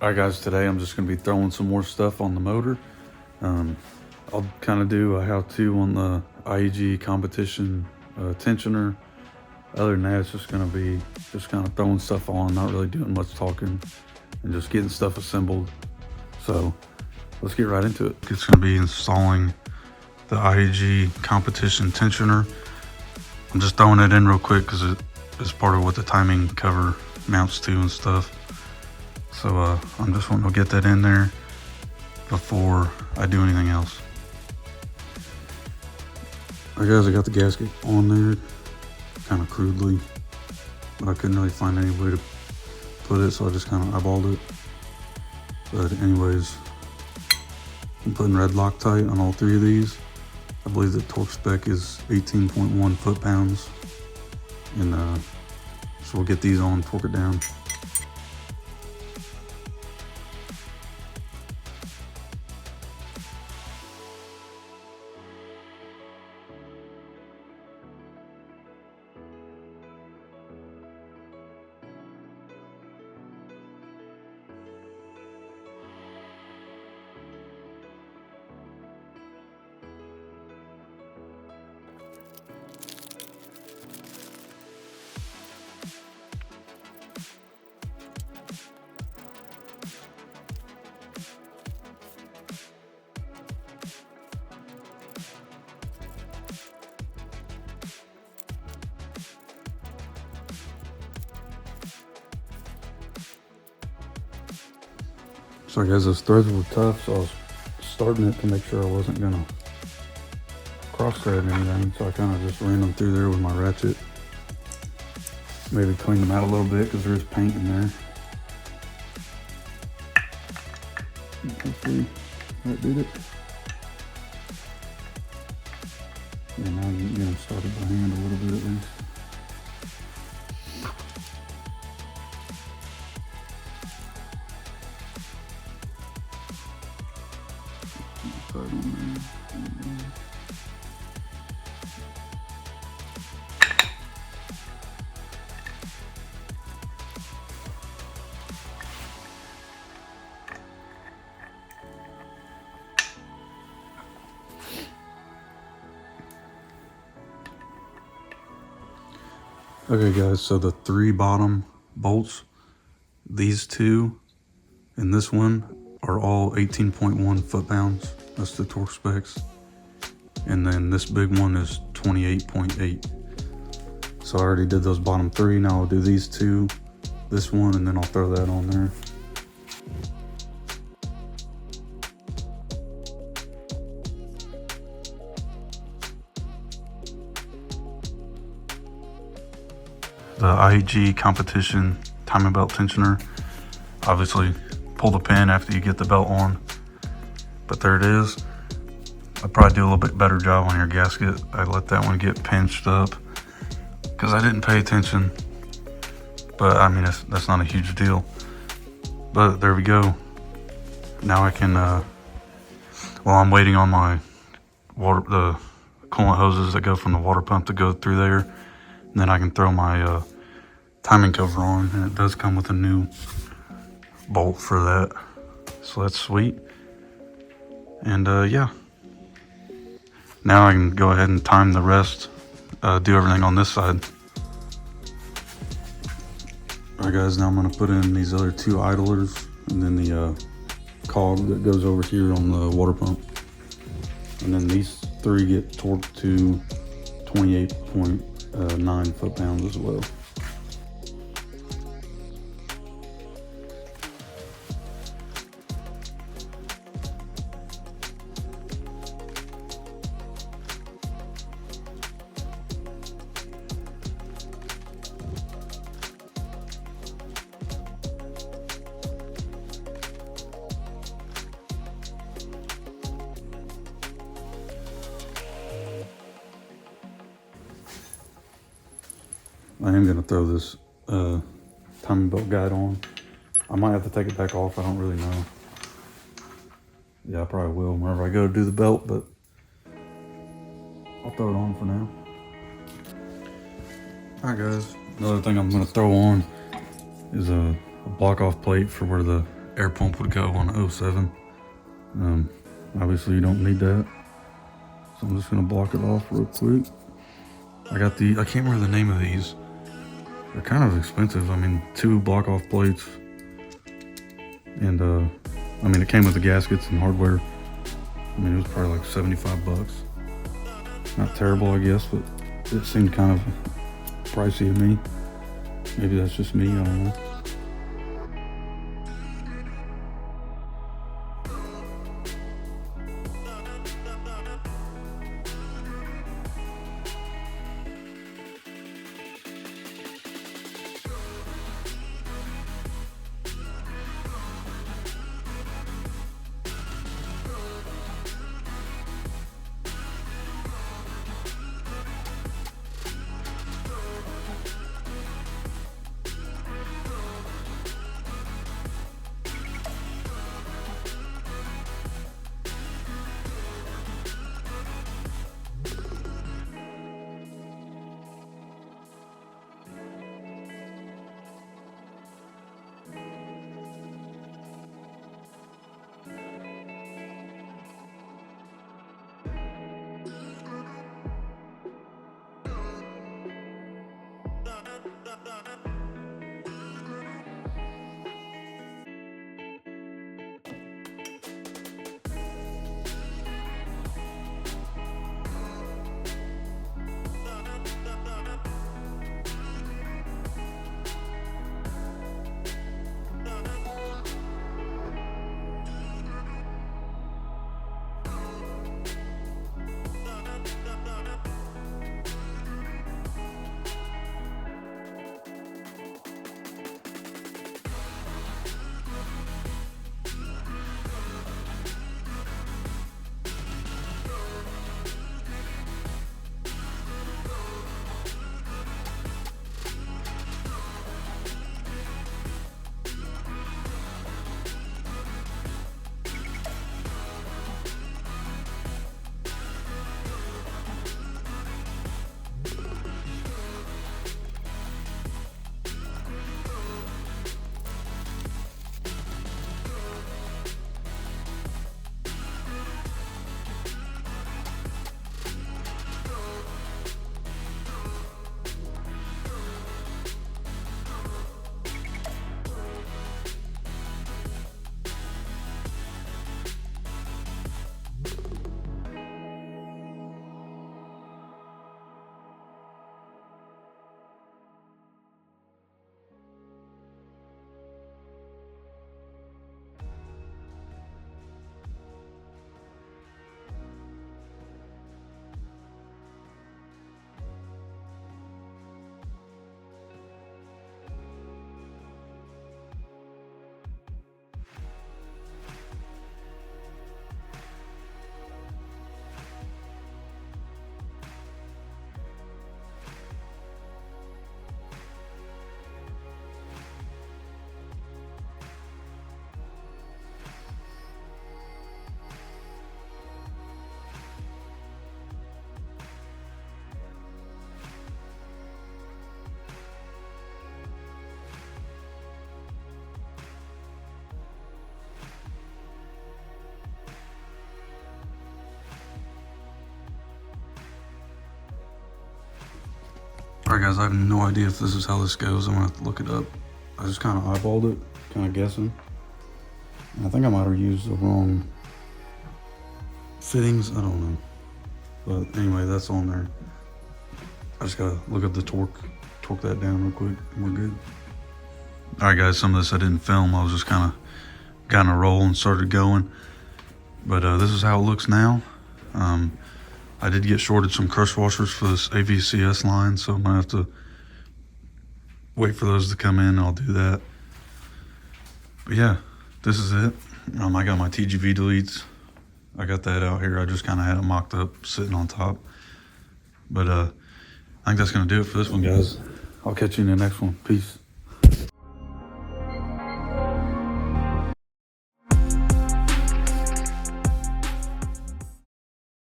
Alright guys, today I'm just going to be throwing some more stuff on the motor. I'll kind of do a how-to on the IAG Competition Tensioner. Other than that, it's just going to be just kind of throwing stuff on, not really doing much talking, and just getting stuff assembled. So let's get right into it. It's going to be installing the IAG Competition Tensioner. I'm just throwing it in real quick because it is part of what the timing cover mounts to and stuff. So I'm just wanting to get that in there before I do anything else. Alright guys, I got the gasket on there, kind of crudely, but I couldn't really find any way to put it, so I just kind of eyeballed it. But anyways, I'm putting red Loctite on all three of these. I believe the torque spec is 18.1 foot-pounds, and so we'll get these on, torque it down. Sorry guys, those threads were tough, so I was starting it to make sure I wasn't gonna cross thread anything, so I kind of just ran them through there with my ratchet. Maybe clean them out a little bit because there is paint in there. Hopefully that did it. Yeah, now you can get them started by hand a little bit at least. Okay guys, so the three bottom bolts, these two and this one are all 18.1 foot-pounds. That's the torque specs. And then this big one is 28.8. So I already did those bottom three. Now I'll do these two, this one, and then I'll throw that on there. The IAG Competition timing belt tensioner. Obviously pull the pin after you get the belt on, but there it is. I'd probably do a little bit better job on your gasket. I let that one get pinched up because I didn't pay attention, but I mean that's not a huge deal. But there we go. Now I can well, I'm waiting on my the coolant hoses that go from the water pump to go through there, and then I can throw my timing cover on, and it does come with a new bolt for that, so that's sweet. And yeah, now I can go ahead and time the rest, do everything on this side. Alright guys, now I'm going to put in these other two idlers and then the cog that goes over here on the water pump, and then these three get torqued to 28.9 foot-pounds as well. I am going to throw this timing belt guide on. I might have to take it back off, I don't really know. Yeah, I probably will whenever I go to do the belt, but I'll throw it on for now. Alright guys, another thing I'm going to throw on is a block off plate for where the air pump would go on a 07. Obviously you don't need that. So I'm just gonna block it off real quick. I can't remember the name of these. They're kind of expensive. I mean, 2 block off plates. And I mean, it came with the gaskets and hardware. I mean, it was probably like 75 bucks. Not terrible, I guess, but it seemed kind of pricey to me. Maybe that's just me, I don't know. Alright guys, I have no idea if this is how this goes. I'm gonna have to look it up. I just kind of eyeballed it, kind of guessing. And I think I might have used the wrong fittings, I don't know. But anyway, that's on there. I just gotta look up the torque that down real quick, and we're good. Alright guys, some of this I didn't film. I was just kind of got in a roll and started going. But this is how it looks now. I did get shorted some crush washers for this AVCS line, so I'm gonna have to wait for those to come in. I'll do that. But yeah, this is it. I got my TGV deletes. I got that out here. I just kind of had it mocked up, sitting on top. But I think that's gonna do it for this one, guys. I'll catch you in the next one. Peace.